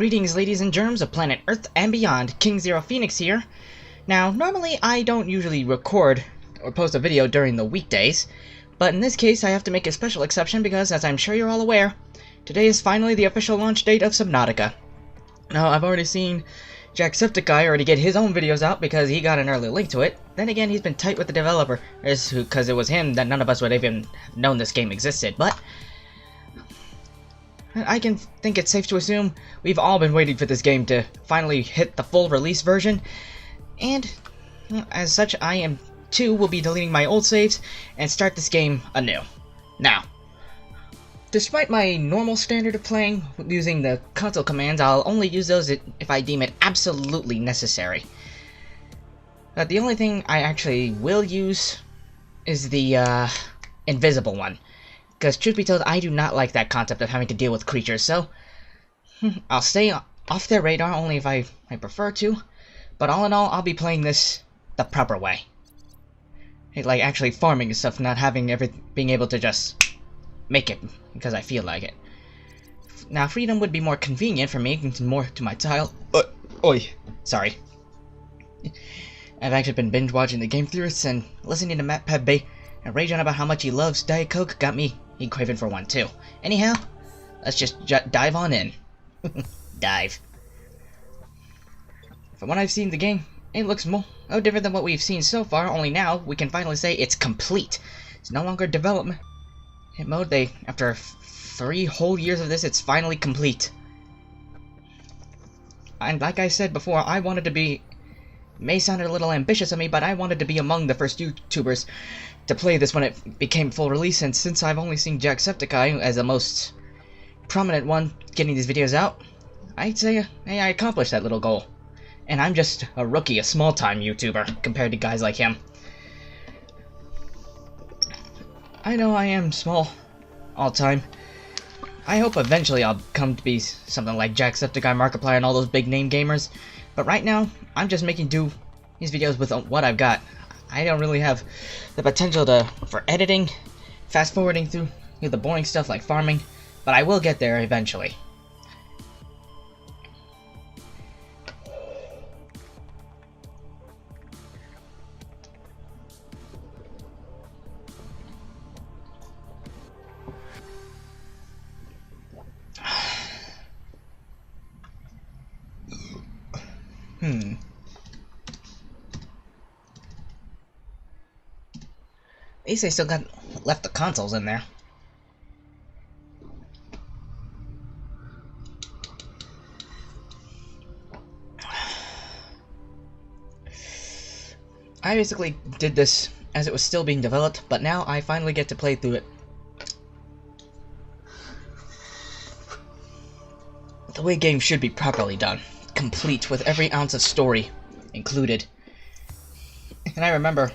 Greetings, ladies and germs of planet Earth and beyond. King Zero Phoenix here. Now, normally I don't usually record or post a video during the weekdays, but in this case I have to make a special exception because, as I'm sure you're all aware, today is finally the official launch date of Subnautica. Now, I've already seen Jacksepticeye already get his own videos out because he got an early link to it. Then again, he's been tight with the developer, because it was him that none of us would even have known this game existed, but I can think it's safe to assume we've all been waiting for this game to finally hit the full release version, and as such, I am too will be deleting my old saves and start this game anew. Now, despite my normal standard of playing using the console commands, I'll only use those if I deem it absolutely necessary. But the only thing I actually will use is the invisible one. Because, truth be told, I do not like that concept of having to deal with creatures, so I'll stay off their radar only if I prefer to. But all in all, I'll be playing this the proper way. Like, actually farming and stuff, not being able to just make it because I feel like it. Now, freedom would be more convenient for me, and more to my style. Sorry. I've actually been binge-watching the Game Theorists and listening to Matt Pebbe and rage on about how much he loves Diet Coke got me craving for one too. Anyhow, let's just dive on in. Dive. From what I've seen the game, it looks no different than what we've seen so far, only now we can finally say it's complete. It's no longer development mode. After 3 whole years of this, it's finally complete. And like I said before, I wanted to be, may sound a little ambitious of me, but I wanted to be among the first YouTubers to play this when it became full release, and since I've only seen Jacksepticeye as the most prominent one getting these videos out, I'd say hey, I accomplished that little goal. And I'm just a rookie, a small-time YouTuber, compared to guys like him. I know I am small, all-time. I hope eventually I'll come to be something like Jacksepticeye, Markiplier, and all those big-name gamers, but right now, I'm just making do these videos with what I've got. I don't really have the potential for editing, fast-forwarding through the boring stuff like farming, but I will get there eventually. At least they still left the consoles in there. I basically did this as it was still being developed, but now I finally get to play through it the way games should be properly done, complete with every ounce of story included. And I remember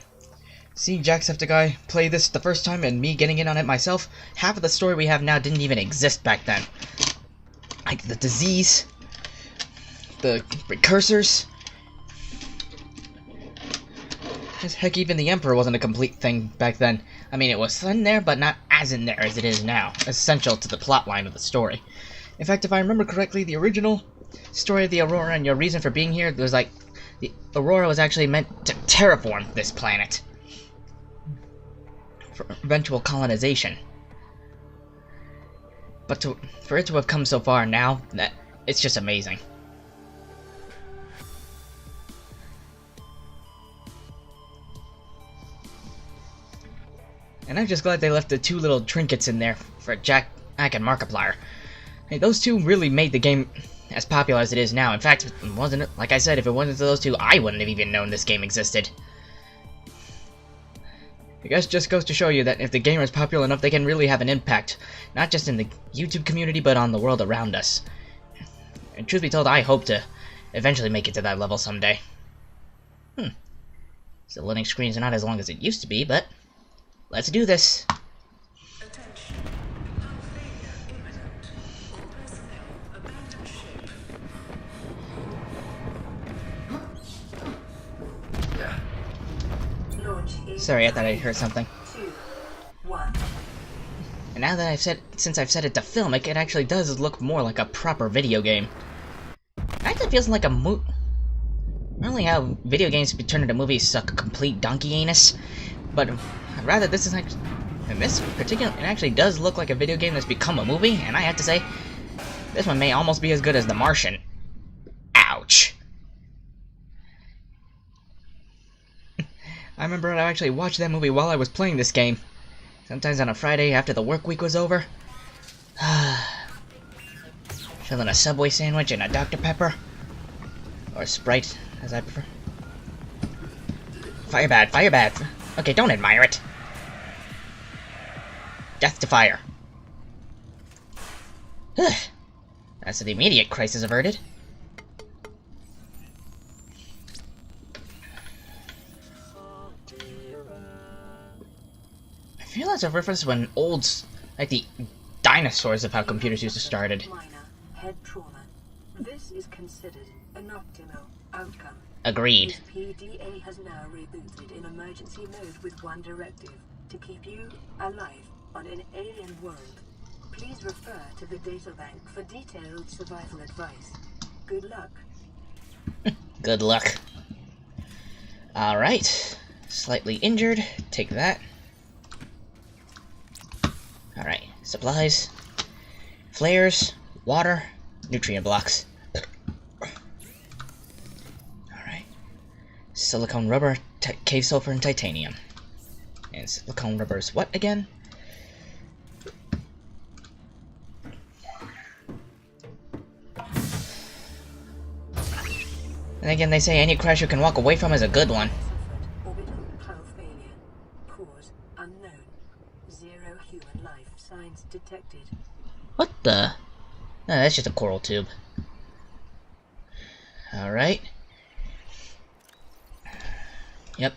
seeing Jacksepticeye play this the first time and me getting in on it myself. Half of the story we have now didn't even exist back then. Like the disease, the precursors. Heck, even the Emperor wasn't a complete thing back then. I mean, it was in there, but not as in there as it is now. Essential to the plotline of the story. In fact, if I remember correctly, the original story of the Aurora and your reason for being here was like, the Aurora was actually meant to terraform this planet for eventual colonization. But for it to have come so far now, it's just amazing. And I'm just glad they left the 2 little trinkets in there for Jack and Markiplier. Hey, those 2 really made the game as popular as it is now. In fact, like I said, if it wasn't for those 2, I wouldn't have even known this game existed. I guess just goes to show you that if the game is popular enough, they can really have an impact, not just in the YouTube community, but on the world around us. And truth be told, I hope to eventually make it to that level someday. So the loading screens are not as long as it used to be, but let's do this. Sorry, I thought I heard something. 2, 1. And now that since I've set it to film, it actually does look more like a proper video game. actually feels like a Really, how video games be turned into movies suck a complete donkey anus. But rather, this is actually, in this particular, it actually does look like a video game that's become a movie. And I have to say, this one may almost be as good as The Martian. Ouch. I remember I actually watched that movie while I was playing this game. Sometimes on a Friday after the work week was over. Filling a Subway sandwich and a Dr. Pepper. Or a Sprite, as I prefer. Fire bad, fire bad. Okay, don't admire it. Death to fire. That's the immediate crisis averted. I feel that's a reference when like the dinosaurs of how computers used to started. Minor head trauma. This is considered an optimal outcome. Agreed. This PDA has now rebooted in emergency mode with one directive: to keep you alive on an alien world. Please refer to the databank for detailed survival advice. Good luck. Good luck. Alright. Slightly injured. Take that. Alright. Supplies. Flares. Water. Nutrient blocks. Alright. Silicone rubber. Cave sulfur and titanium. And silicone rubber's what again? And again, they say any crash you can walk away from is a good one. Orbital hull failure. Cause unknown. 0 human life signs detected. What the? Oh, that's just a coral tube. Alright. Yep.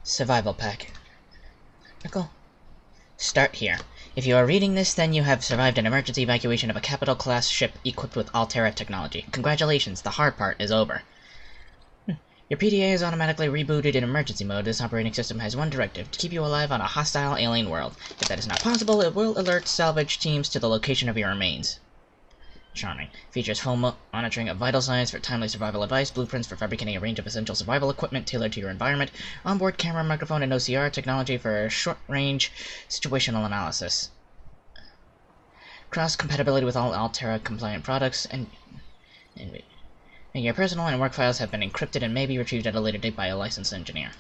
Survival pack. Nickel. Start here. If you are reading this, then you have survived an emergency evacuation of a capital-class ship equipped with Altera technology. Congratulations, the hard part is over. Your PDA is automatically rebooted in emergency mode. This operating system has one directive: to keep you alive on a hostile alien world. If that is not possible, it will alert salvage teams to the location of your remains. Charming. Features phone monitoring of vital signs for timely survival advice, blueprints for fabricating a range of essential survival equipment tailored to your environment, onboard camera, microphone, and OCR technology for short-range situational analysis. Cross-compatibility with all Altera-compliant products, and your personal and work files have been encrypted and may be retrieved at a later date by a licensed engineer.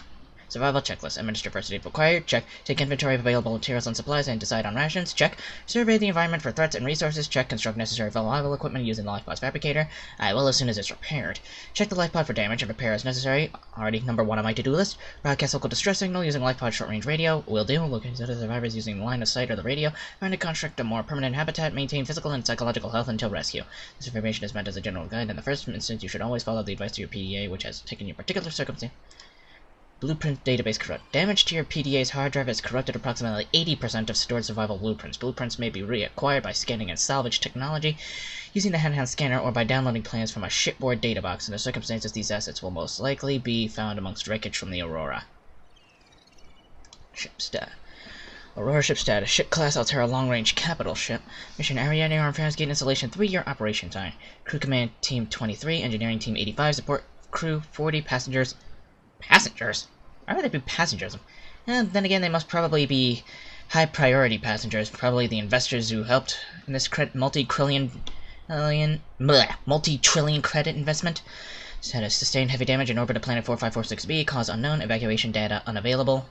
Survival checklist. Administer first aid required. Check. Take inventory of available materials and supplies and decide on rations. Check. Survey the environment for threats and resources. Check. Construct necessary survival equipment using the lifepod's fabricator. I will as soon as it's repaired. Check the lifepod for damage and repair as necessary. Already number 1 on my to-do list. Broadcast local distress signal using lifepod short-range radio. Will do. Locate the survivors using the line of sight or the radio. Find and construct a more permanent habitat. Maintain physical and psychological health until rescue. This information is meant as a general guide. In the first instance, you should always follow the advice to your PDA, which has taken your particular circumstance. Blueprint database corrupt. Damage to your PDA's hard drive has corrupted approximately 80% of stored survival blueprints. Blueprints may be reacquired by scanning and salvage technology, using the handheld scanner, or by downloading plans from a shipboard databox. In the circumstances, these assets will most likely be found amongst wreckage from the Aurora. Ship stat. Aurora ship status. Ship class Altera long-range capital ship. Mission area near Arms Gate installation. 3-year operation time. Crew command team 23. Engineering team 85. Support crew 40. Passengers. Passengers? Why would they be passengers? And then again, they must probably be high-priority passengers. Probably the investors who helped in this multi-trillion credit investment. Status: sustained heavy damage in orbit of planet 4546b. Cause unknown. Evacuation data unavailable.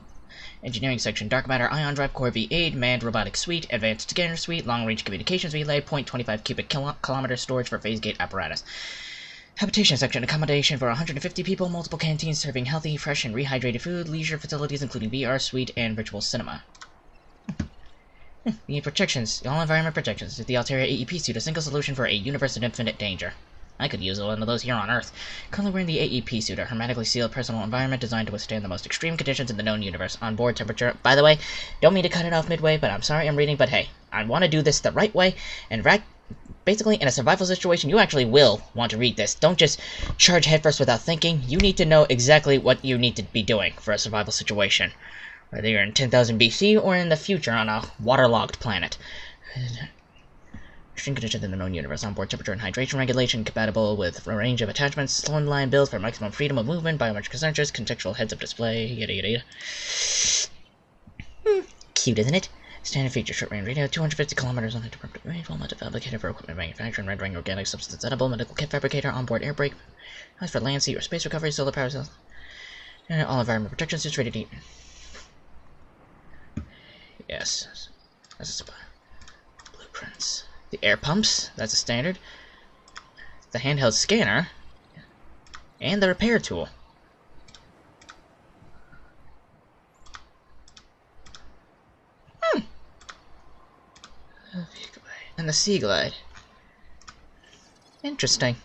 Engineering section: dark matter ion drive core V8, manned robotic suite, advanced scanner suite, long-range communications relay, 0.25 cubic kilometer storage for phase gate apparatus. Habitation section: accommodation for 150 people, multiple canteens serving healthy, fresh, and rehydrated food, leisure facilities including VR suite and virtual cinema. You need protections. All environment protections. The Altera AEP suit, a single solution for a universe of infinite danger. I could use one of those here on Earth. Currently wearing the AEP suit, a hermetically sealed personal environment designed to withstand the most extreme conditions in the known universe. Onboard temperature. By the way, don't mean to cut it off midway, but I'm sorry I'm reading, but hey, I want to do this the right way, and basically, in a survival situation, you actually will want to read this. Don't just charge headfirst without thinking. You need to know exactly what you need to be doing for a survival situation. Whether you're in 10,000 BC or in the future on a waterlogged planet. Extreme conditions in the known universe. Onboard temperature and hydration regulation compatible with a range of attachments. Slimline builds for maximum freedom of movement. Biometric sensors. Contextual heads-up display. Yada yada yada. Cute, isn't it? Standard feature, short-range radio, 250 kilometers on interrupted range, well-mounted fabricator for equipment manufacturing, rendering organic substance edible, medical kit fabricator, onboard air brake, nice for land, sea, or space recovery, solar power cells, and all environment protection suits ready to eat. Yes, that's a supply. Blueprints. The air pumps, that's a standard. The handheld scanner, and the repair tool. And the Sea Glide. Interesting.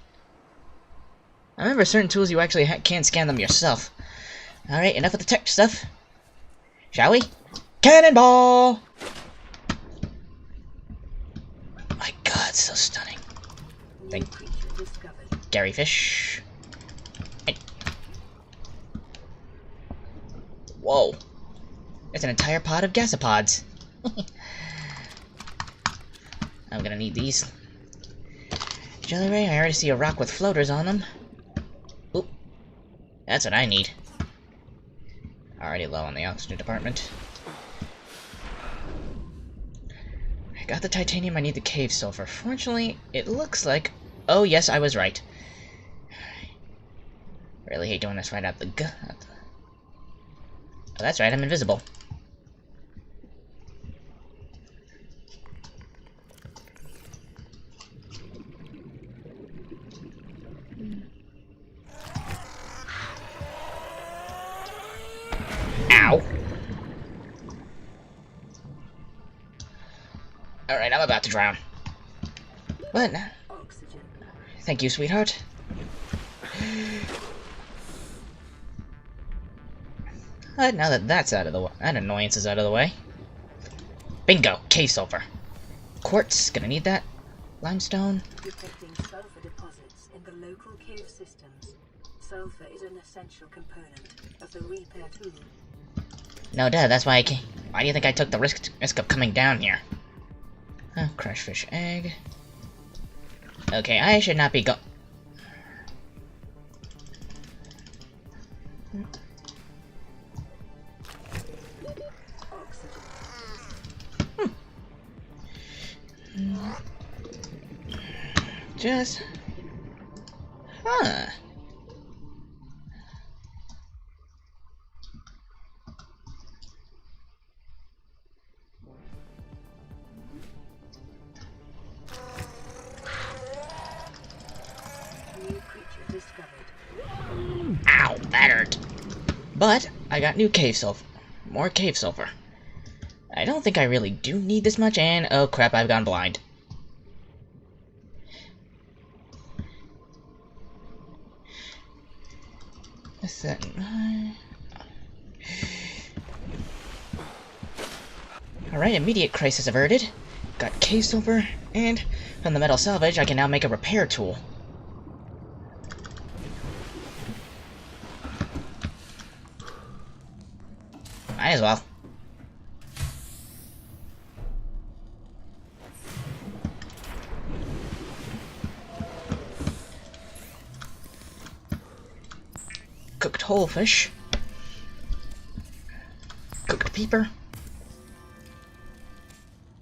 I remember certain tools you actually can't scan them yourself. Alright, enough of the tech stuff. Shall we? Cannonball! My god, so stunning. Thank Gary Fish. Hey. Whoa. It's an entire pod of gasopods. I'm gonna need these. Jelly Ray, I already see a rock with floaters on them. Oop. That's what I need. Already low on the oxygen department. I got the titanium, I need the cave sulfur. Fortunately, it looks like... Oh, yes, I was right. Really hate doing this right out the gut. Oh, that's right, I'm invisible. Ow. Alright, I'm about to drown. But... Thank you, sweetheart. But now that that's out of the way, that annoyance is out of the way. Bingo! Cave sulfur. Quartz, gonna need that. Limestone. Detecting sulfur deposits in the local cave systems. Sulfur is an essential component of the repair tool. No duh, that's why I came. Why do you think I took the risk of coming down here? Oh, crush fish egg. Okay, I should not be go- Just... Huh. Ow, that hurt. But I got new cave sulfur. More cave sulfur. I don't think I really do need this much, and oh crap, I've gone blind. What's that? Alright, immediate crisis averted. Got cave sulfur, and from the metal salvage, I can now make a repair tool. Might as well. Cooked whole fish. Cooked peeper.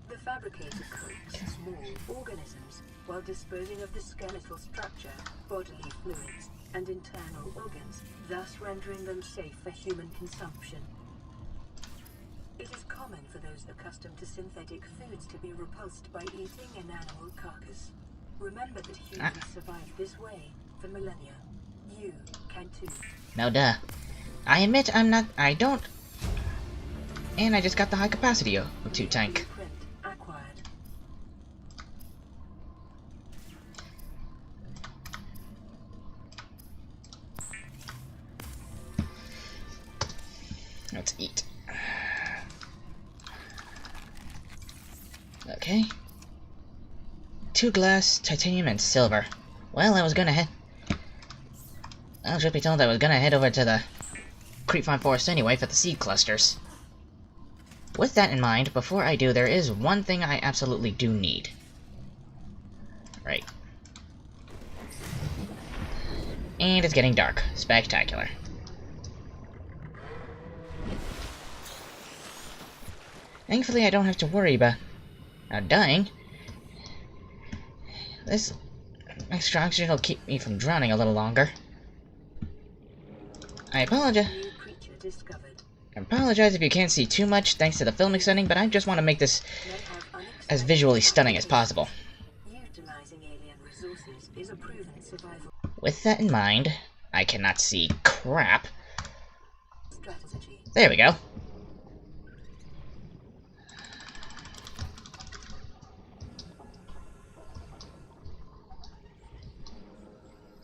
The fabricator cooks small organisms while disposing of the skeletal structure, bodily fluids, and internal organs, thus rendering them safe for human consumption. It is common for those accustomed to synthetic foods to be repulsed by eating an animal carcass. Remember that humans survived this way for millennia. You can too. No duh. I admit I don't. And I just got the high capacity O2 tank. Acquired. Let's eat. Okay. 2 glass, titanium, and silver. Well, I was gonna head... Well, truth be told, I was gonna head over to the Creepvine Forest anyway for the seed clusters. With that in mind, before I do, there is one thing I absolutely do need. Right. And it's getting dark. Spectacular. Thankfully, I don't have to worry about dying. This extra oxygen will keep me from drowning a little longer. I apologize. I apologize if you can't see too much thanks to the filming setting, but I just want to make this as visually stunning as possible. With that in mind, I cannot see crap. There we go.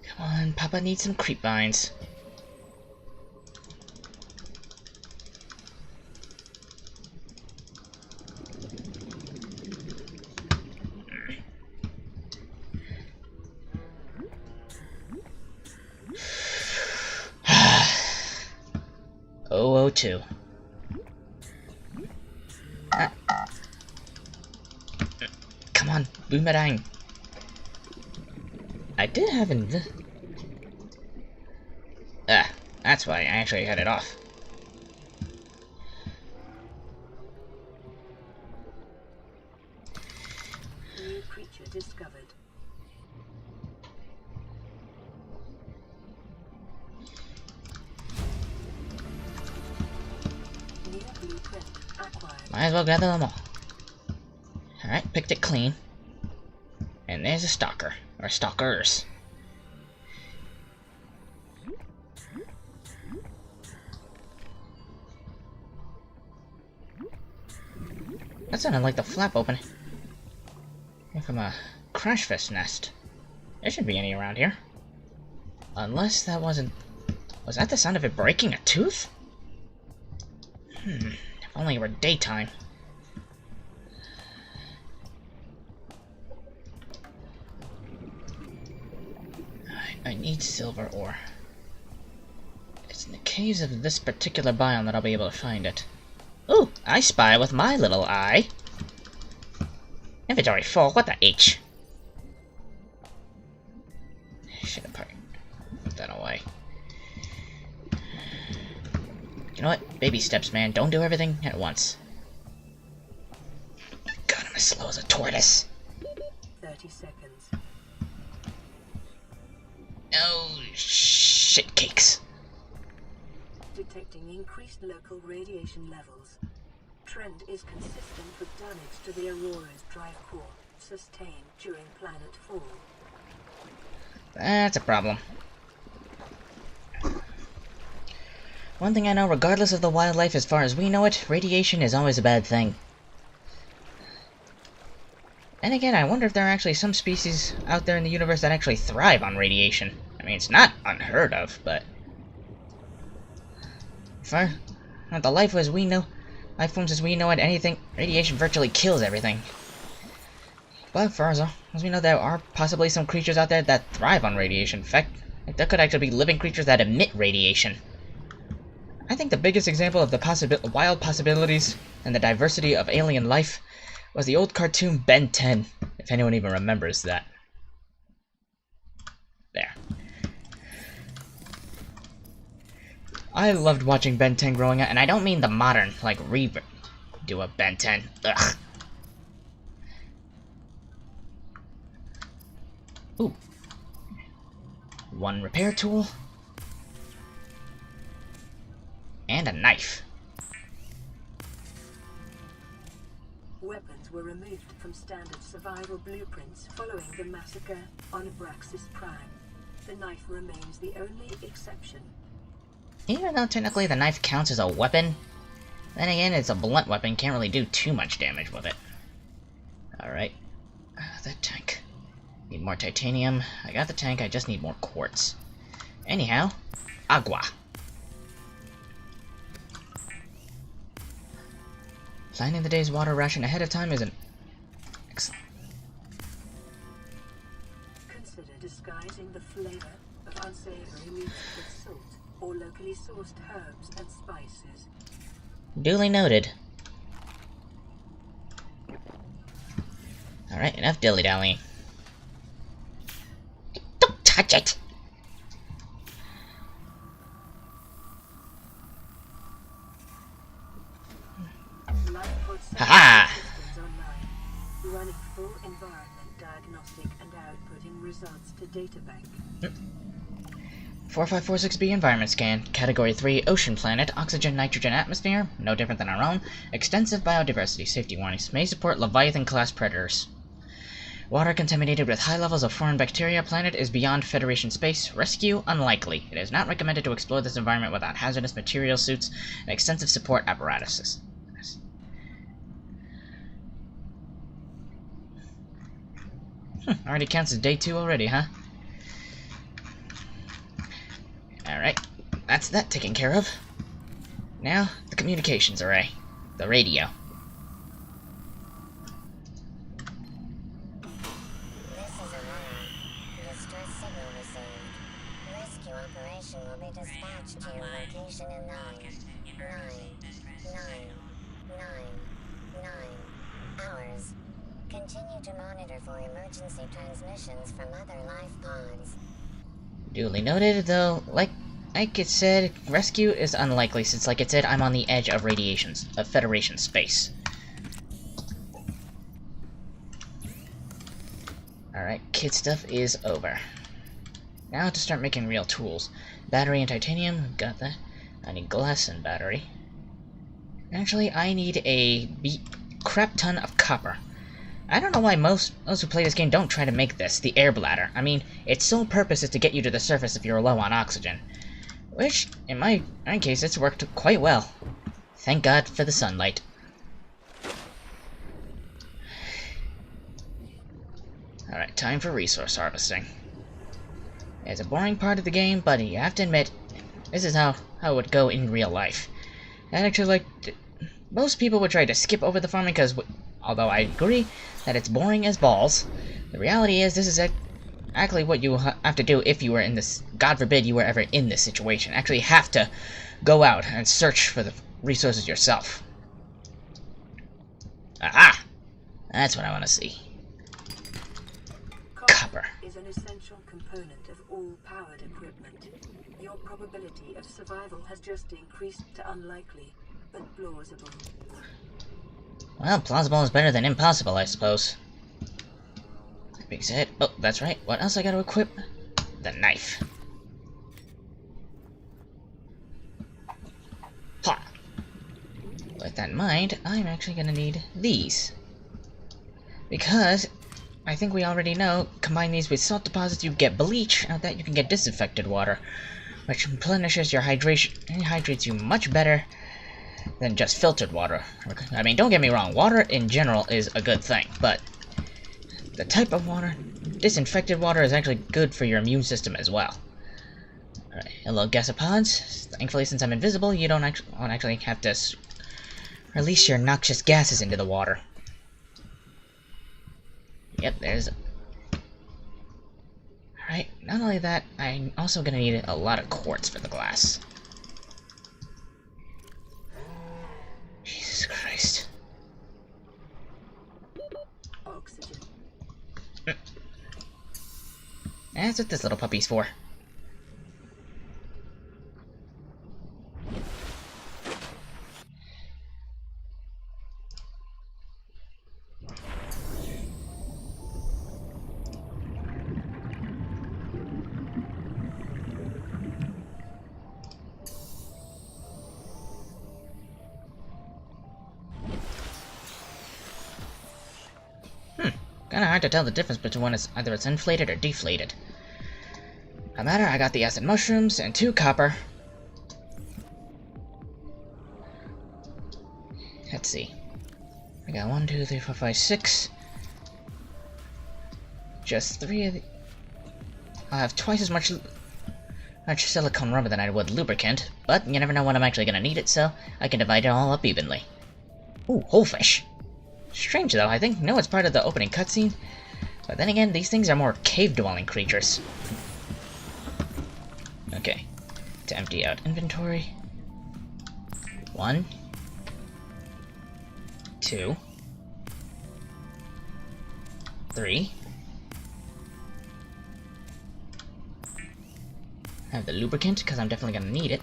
Come on, Papa needs some creep vines. OO2. Come on, boomerang. I did have that's why I actually had it off. New creature discovered. New blueprint acquired. Might as well gather them all. Alright, picked it clean. And there's a stalker. Or stalkers. That sounded like the flap opening from a crashfish nest. There shouldn't be any around here. Unless that wasn't... Was that the sound of it breaking a tooth? If only it were daytime. I need silver ore. It's in the caves of this particular biome that I'll be able to find it. Ooh, I spy with my little eye. Inventory full, what the H? Should have put that away. You know what? Baby steps, man. Don't do everything at once. God, I'm as slow as a tortoise. 30 seconds. Oh, shit cakes. Detecting increased local radiation levels. Trend is consistent with damage to the Aurora's drive core sustained during planet fall. That's a problem. One thing I know, regardless of the wildlife as far as we know it, radiation is always a bad thing. And again, I wonder if there are actually some species out there in the universe that actually thrive on radiation. I mean, it's not unheard of, but... For the life as we know, life forms as we know it, anything, radiation virtually kills everything. But for as we know, there are possibly some creatures out there that thrive on radiation. In fact, there could actually be living creatures that emit radiation. I think the biggest example of the wild possibilities and the diversity of alien life was the old cartoon Ben 10, if anyone even remembers that. There. I loved watching Ben 10 growing up, and I don't mean the modern, like, redo of Ben 10. Ugh. Ooh. One repair tool. And a knife. Weapons were removed from standard survival blueprints following the massacre on Abraxas Prime. The knife remains the only exception. Even though technically the knife counts as a weapon, then again, it's a blunt weapon, can't really do too much damage with it. Alright. That tank. Need more titanium. I got the tank, I just need more quartz. Anyhow, agua. Planning the day's water ration ahead of time is an... Excellent. Consider disguising the flavor of unsavory meats with salt or locally sourced herbs and spices. Duly noted. Alright, enough dilly-dallying. touch it! Haha! Running full environment diagnostic and outputting results to databank. 4546B environment scan. Category 3 ocean planet. Oxygen nitrogen atmosphere. No different than our own. Extensive biodiversity. Safety warnings. May support Leviathan class predators. Water contaminated with high levels of foreign bacteria. Planet is beyond Federation space. Rescue unlikely. It is not recommended to explore this environment without hazardous material suits and extensive support apparatuses. Already counts as day 2 already, huh? Alright, that's that taken care of. Now, the communications array. The radio. This is a warning. Distress signal received. Rescue operation will be dispatched to your location in 9 hours. Continue to monitor for emergency transmissions from other life pods. Duly noted, though, like it said, rescue is unlikely since, like it said, I'm on the edge of Federation space. Alright, kid stuff is over. Now to start making real tools. Battery and titanium, got that. I need glass and battery. Actually, I need a crap ton of copper. I don't know why most who play this game don't try to make this, the air bladder. I mean, its sole purpose is to get you to the surface if you're low on oxygen. Which, in my case, it's worked quite well. Thank God for the sunlight. Alright, time for resource harvesting. It's a boring part of the game, but you have to admit, this is how it would go in real life. And actually, most people would try to skip over the farming because, although I agree that it's boring as balls, the reality is this is actually what you have to do if you were in this, God forbid you were ever in this situation. Actually have to go out and search for the resources yourself. Aha! That's what I want to see. Copper is an essential component of all powered equipment. Your probability of survival has just increased to unlikely, but plausible. Well, plausible is better than impossible, I suppose. That being said, oh, that's right. What else I gotta equip? The knife. Ha! With that in mind, I'm actually gonna need these. Because, I think we already know, combine these with salt deposits, you get bleach, and with that you can get disinfected water, which replenishes your hydration and hydrates you much better than just filtered water. I mean, don't get me wrong, water in general is a good thing, but the type of water, disinfected water, is actually good for your immune system as well. Alright, hello gasopods. Thankfully, since I'm invisible, you don't actually have to release your noxious gases into the water. Yep, there's... Alright, not only that, I'm also gonna need a lot of quartz for the glass. Jesus Christ. Oxygen. That's what this little puppy's for. Kinda hard to tell the difference between when either it's inflated or deflated. No matter, I got the acid mushrooms and 2 copper. Let's see. I got 1, 2, 3, 4, 5, 6. Just 3 of the... I'll have twice as much silicone rubber than I would lubricant, but you never know when I'm actually gonna need it, so I can divide it all up evenly. Ooh, whole fish. Strange though, I think no, it's part of the opening cutscene. But then again, these things are more cave-dwelling creatures. Okay, to empty out inventory. 1, 2, 3, I have the lubricant, because I'm definitely gonna need it.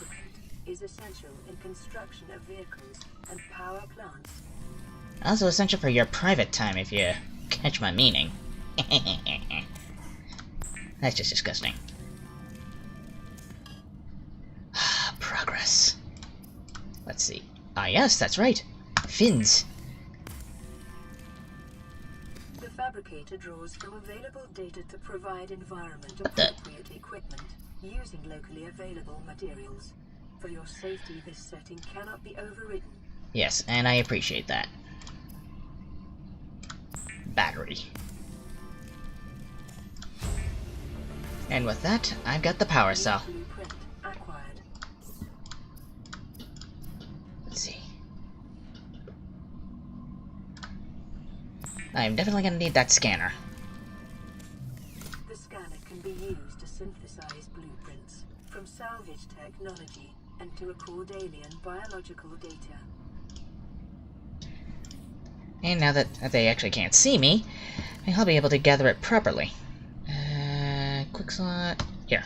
Is essential in construction of vehicles and power plants. Also essential for your private time, if you catch my meaning. That's just disgusting. Progress. Let's see. Ah, yes, that's right. Fins. The fabricator draws from available data to provide environment the- appropriate equipment using locally available materials. For your safety, this setting cannot be overridden. Yes, and I appreciate that. Battery. And with that, I've got the power cell. Blueprint acquired. Let's see. I'm definitely gonna need that scanner. The scanner can be used to synthesize blueprints from salvage technology and to record alien biological data. And now that they actually can't see me, I'll be able to gather it properly. Quick slot. Here.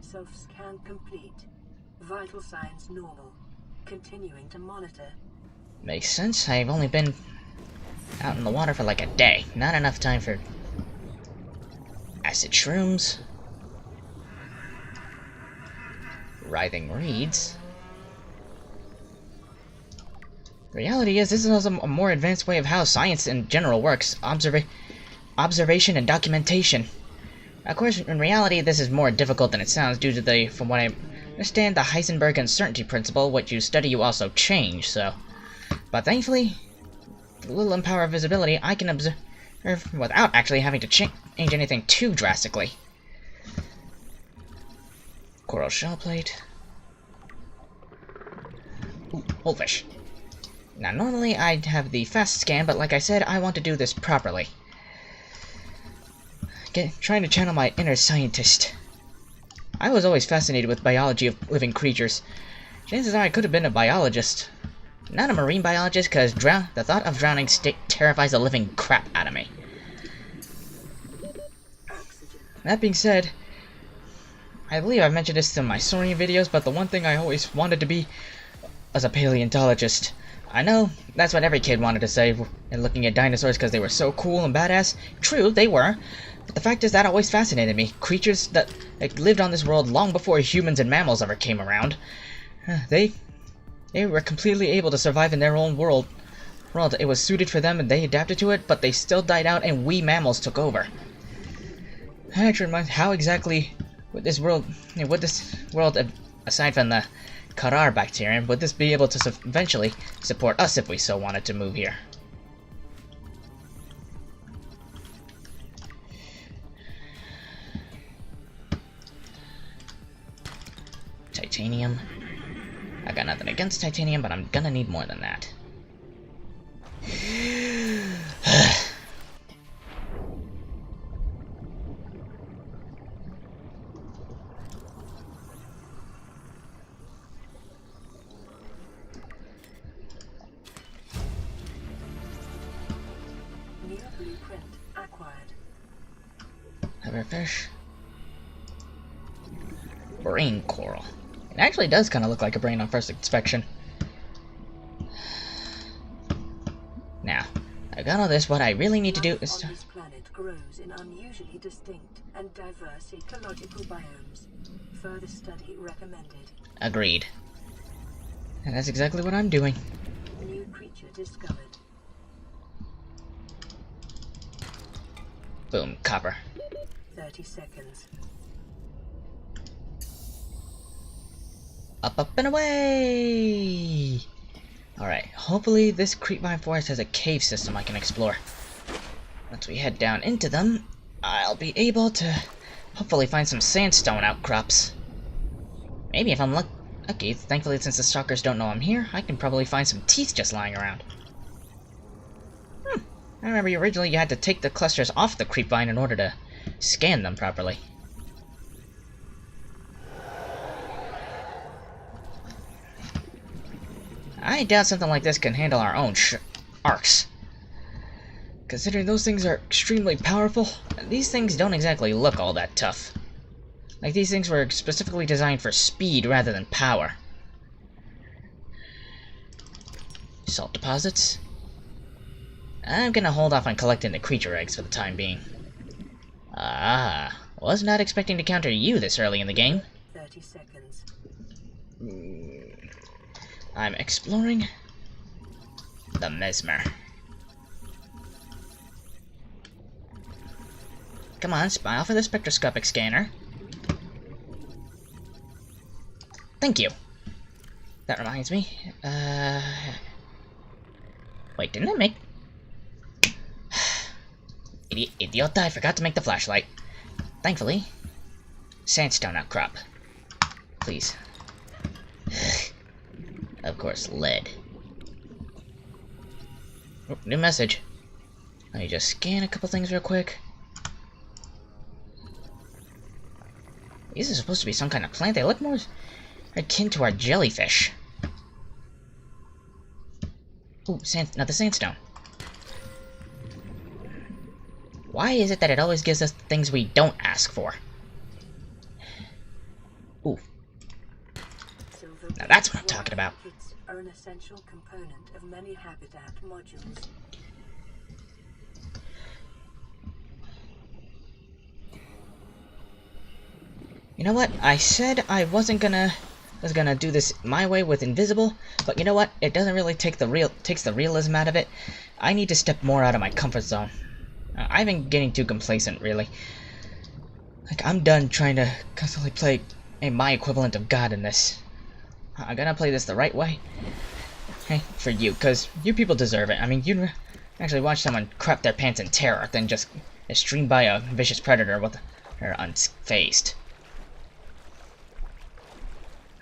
Self-scan complete. Vital signs normal. Continuing to monitor. Makes sense. I've only been out in the water for like a day. Not enough time for acid shrooms. Writhing reeds. The reality is, this is also a more advanced way of how science in general works. Observation and documentation. Of course, in reality, this is more difficult than it sounds due to the, from what I understand, the Heisenberg uncertainty principle. What you study, you also change, so. But thankfully, with a little empower of visibility, I can observe without actually having to change anything too drastically. Coral shell plate. Ooh, goldfish. Now, normally I'd have the fast scan, but like I said, I want to do this properly. Trying to channel my inner scientist. I was always fascinated with biology of living creatures. Chances are I could have been a biologist. Not a marine biologist, because the thought of drowning terrifies the living crap out of me. That being said, I believe I've mentioned this in my Saurian videos, but the one thing I always wanted to be was a paleontologist. I know, that's what every kid wanted to say, and looking at dinosaurs because they were so cool and badass. True, they were. But the fact is that always fascinated me. Creatures that lived on this world long before humans and mammals ever came around. They were completely able to survive in their own world. It was suited for them and they adapted to it, but they still died out and we mammals took over. That actually reminds how exactly would this world, aside from the Karar bacterium, would this be able to eventually support us if we so wanted to move here? Titanium. I got nothing against titanium, but I'm gonna need more than that. New blueprint acquired. Fish. Brain coral. It actually does kind of look like a brain on first inspection. Now, I got all this. What I really need to do is... Life on this planet grows in unusually distinct and diverse ecological biomes. Further study recommended. Agreed. And that's exactly what I'm doing. New creature discovered. Boom, copper. 30 seconds. Up and away! Alright, hopefully this creepvine forest has a cave system I can explore. Once we head down into them, I'll be able to hopefully find some sandstone outcrops. Maybe if I'm lucky, thankfully since the stalkers don't know I'm here, I can probably find some teeth just lying around. I remember originally you had to take the clusters off the creepvine in order to scan them properly. I doubt something like this can handle our own arcs. Considering those things are extremely powerful, these things don't exactly look all that tough. Like, these things were specifically designed for speed rather than power. Salt deposits. I'm gonna hold off on collecting the creature eggs for the time being. Ah, was not expecting to counter you this early in the game. 30 seconds. I'm exploring the Mesmer. Come on, smile for the spectroscopic scanner. Thank you. That reminds me. Wait, didn't I make... Idiota, I forgot to make the flashlight. Thankfully, sandstone outcrop. Please. Of course, lead. Oh, new message. Let me just scan a couple things real quick. These are supposed to be some kind of plant. They look more akin to our jellyfish. Ooh, another sandstone. Why is it that it always gives us things we don't ask for? Ooh. Now that's what I'm talking about. Are an essential component of many habitat modules. You know what? I said I was gonna do this my way with invisible, but you know what? It doesn't really takes the realism out of it. I need to step more out of my comfort zone. I've been getting too complacent, really. Like, I'm done trying to constantly play my equivalent of God in this. I'm gonna play this the right way. Hey, for you, because you people deserve it. I mean, you'd actually watch someone crap their pants in terror than just streamed by a vicious predator with her unfazed.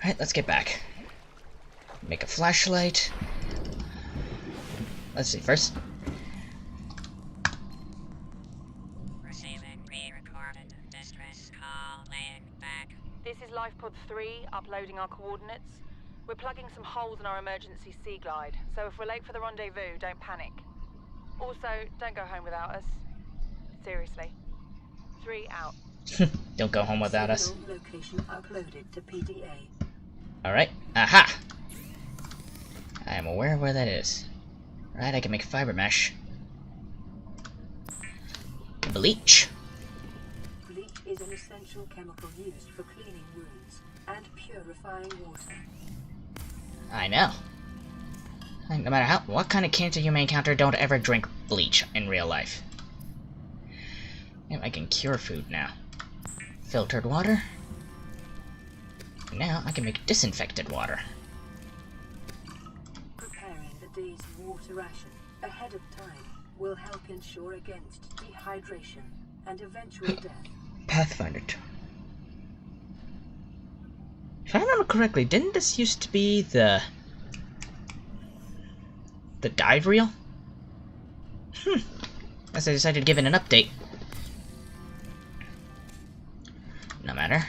Alright, let's get back. Make a flashlight. Let's see, first. Receiving pre-recorded distress call, laying back. This is LifePod 3, uploading our coordinates. We're plugging some holes in our emergency sea glide, so if we're late for the rendezvous, don't panic. Also, don't go home without us. Seriously. 3 out. Don't go home without us. Location uploaded to PDA. Alright. Aha! I am aware of where that is. Right, I can make fiber mesh. Bleach. Bleach is an essential chemical used for cleaning wounds and purifying water. I know. No matter what kind of cancer you may encounter, don't ever drink bleach in real life. And I can cure food now. Filtered water. Now I can make disinfected water. Preparing the day's water ration ahead of time will help ensure against dehydration and eventual death. Pathfinder. If I remember correctly, didn't this used to be the dive reel? Guess I decided to give it an update. No matter.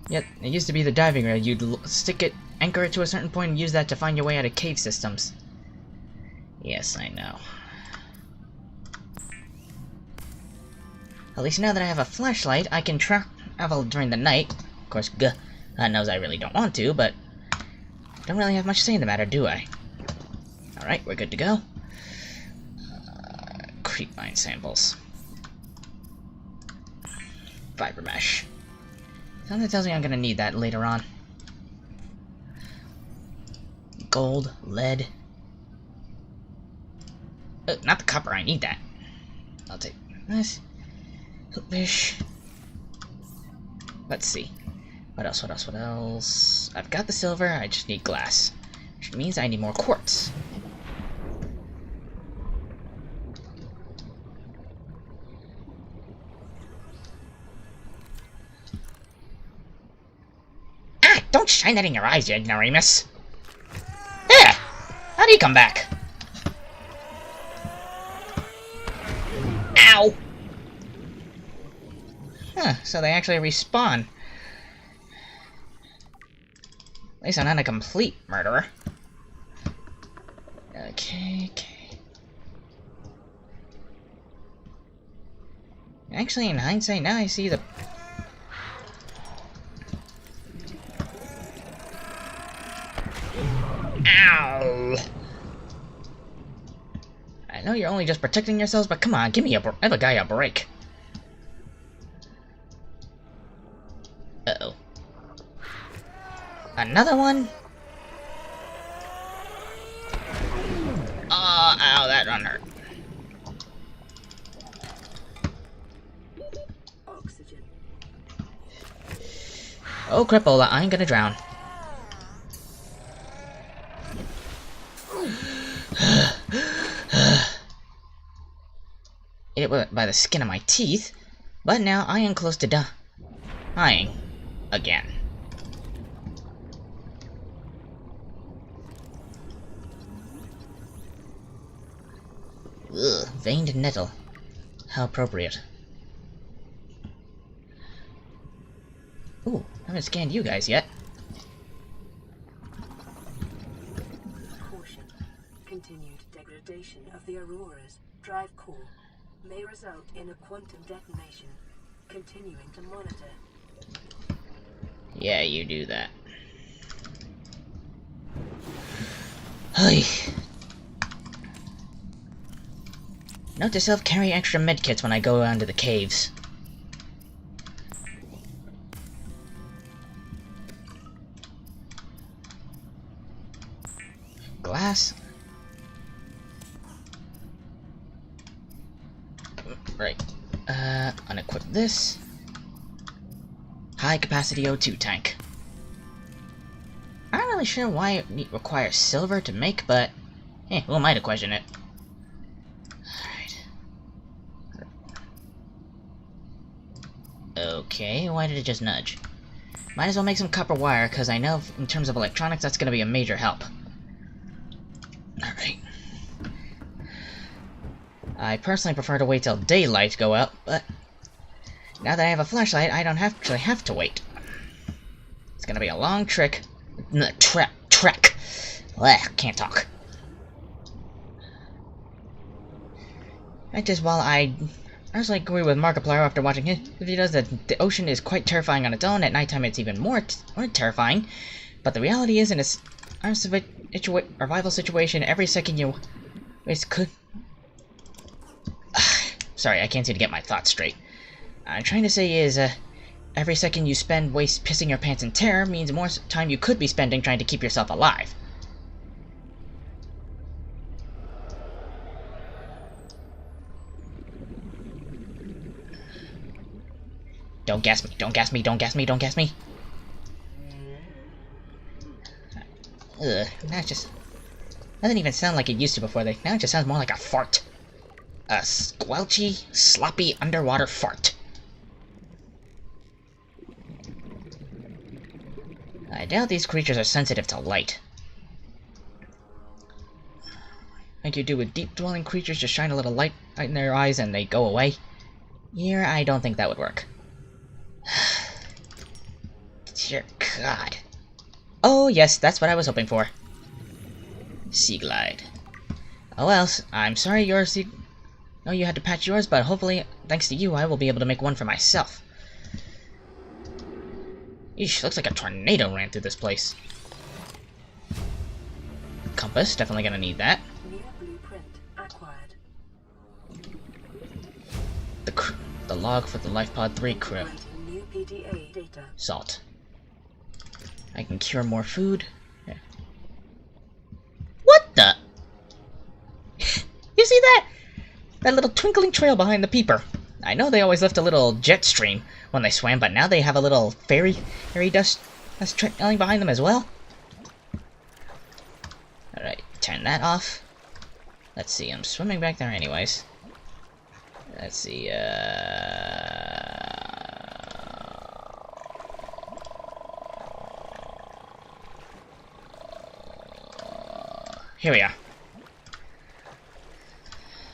Yet, it used to be the diving reel. You'd stick it, anchor it to a certain point, and use that to find your way out of cave systems. Yes, I know. At least now that I have a flashlight, I can travel during the night. Of course, God knows I really don't want to, but don't really have much say in the matter, do I? Alright, we're good to go. Creep mine samples. Fiber mesh. Something tells me I'm gonna need that later on. Gold, lead. Not the copper, I need that. I'll take this. Fish. Let's see. What else, what else, what else? I've got the silver, I just need glass. Which means I need more quartz. Ah! Don't shine that in your eyes, you ignoramus! There! How'd he come back? Ow! Huh, so they actually respawn. At least I'm not a complete murderer. Okay. Actually, in hindsight, now I see the... Ow! I know you're only just protecting yourselves, but come on, give a guy a break. Uh-oh. Another one? Oh, ow, that one hurt. Oxygen. Oh, Cripola, I ain't gonna drown. It was by the skin of my teeth, but now I am close to dying again. Ugh, veined nettle. How appropriate. Ooh, I haven't scanned you guys yet. Caution. Continued degradation of the Aurora's drive core may result in a quantum detonation. Continuing to monitor. Yeah, you do that. Hey. Note to self, carry extra medkits when I go down to the caves. Glass. Right. Unequip this. High capacity O2 tank. I'm not really sure why it requires silver to make, but who am I to question it? Alright. Okay, why did it just nudge? Might as well make some copper wire, because I know in terms of electronics that's going to be a major help. Alright. I personally prefer to wait till daylight go out, but now that I have a flashlight, I don't actually have to wait. It's gonna be a long trek. Ugh, can't talk. That is while I honestly agree with Markiplier after watching his videos that the ocean is quite terrifying on its own. At nighttime, it's even more terrifying. But the reality is, in a survival situation, every second you waste could. Sorry, I can't seem to get my thoughts straight. I'm trying to say is, every second you spend pissing your pants in terror means more time you could be spending trying to keep yourself alive. Don't gas me, don't gas me, don't gas me, don't gas me. Ugh, now it just doesn't even sound like it used to before. Now it just sounds more like a fart. A squelchy, sloppy underwater fart. I doubt these creatures are sensitive to light. Like you do with deep-dwelling creatures, just shine a little light in their eyes and they go away. Here, I don't think that would work. Dear God. Oh, yes, that's what I was hoping for. Sea Glide. Oh well, I'm sorry your sea... Oh, you had to patch yours, but hopefully, thanks to you, I will be able to make one for myself. Eesh, looks like a tornado ran through this place. Compass, definitely gonna need that. New blueprint acquired. The log for the LifePod 3 crew. Writing new PDA data. Salt. I can cure more food. Yeah. What the? You see that? That little twinkling trail behind the peeper. I know they always left a little jet stream when they swam, but now they have a little fairy dust that's trailing behind them as well. Alright, turn that off. Let's see, I'm swimming back there anyways. Let's see, here we are.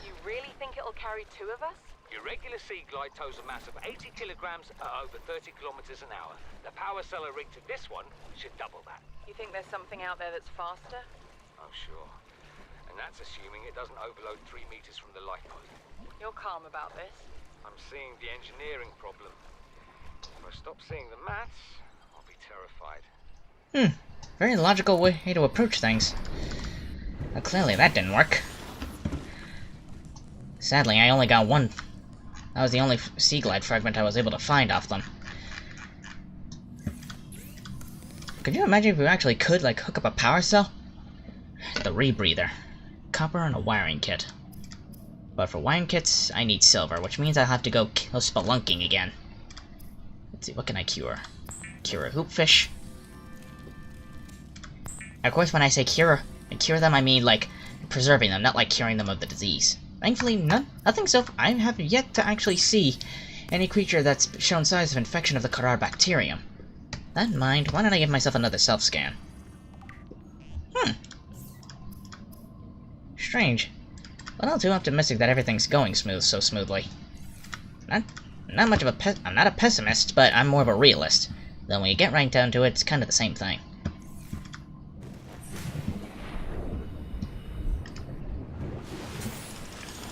You really think it'll carry two of us? Your regular Sea Glide tows a mass of 80 kilograms at over 30 kilometers an hour. The power cellar rig to this one should double that. You think there's something out there that's faster? Oh, sure. And that's assuming it doesn't overload 3 meters from the lifeboat. You're calm about this. I'm seeing the engineering problem. If I stop seeing the maths, I'll be terrified. Very logical way to approach things. Well, clearly that didn't work. Sadly, I only got one. That was the only sea glide fragment I was able to find off them. Could you imagine if we actually could, like, hook up a power cell? The rebreather. Copper and a wiring kit. But for wiring kits, I need silver, which means I'll have to go kill spelunking again. Let's see, what can I cure? Cure a hoopfish. Of course, when I say cure them, I mean, like, preserving them, not like curing them of the disease. Thankfully, nothing so far. I have yet to actually see any creature that's shown signs of infection of the Karar bacterium. That in mind, why don't I give myself another self-scan? Strange. A little too optimistic that everything's going so smoothly. Not much of a I'm not a pessimist, but I'm more of a realist. Though when you get right down to it, it's kind of the same thing.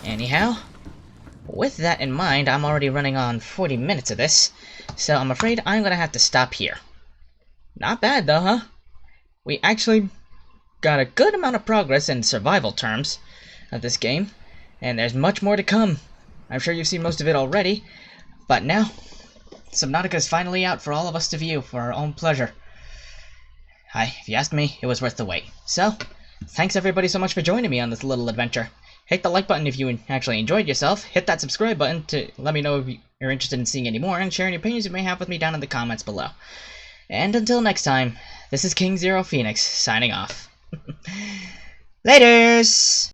Anyhow, with that in mind, I'm already running on 40 minutes of this, so I'm afraid I'm gonna have to stop here. Not bad though, huh? We actually got a good amount of progress in survival terms of this game, and there's much more to come. I'm sure you've seen most of it already, but now, Subnautica is finally out for all of us to view for our own pleasure. If you ask me, it was worth the wait. So, thanks everybody so much for joining me on this little adventure. Hit the like button if you actually enjoyed yourself, hit that subscribe button to let me know if you're interested in seeing any more, and share any opinions you may have with me down in the comments below. And until next time, this is King Zero Phoenix, signing off. Laters!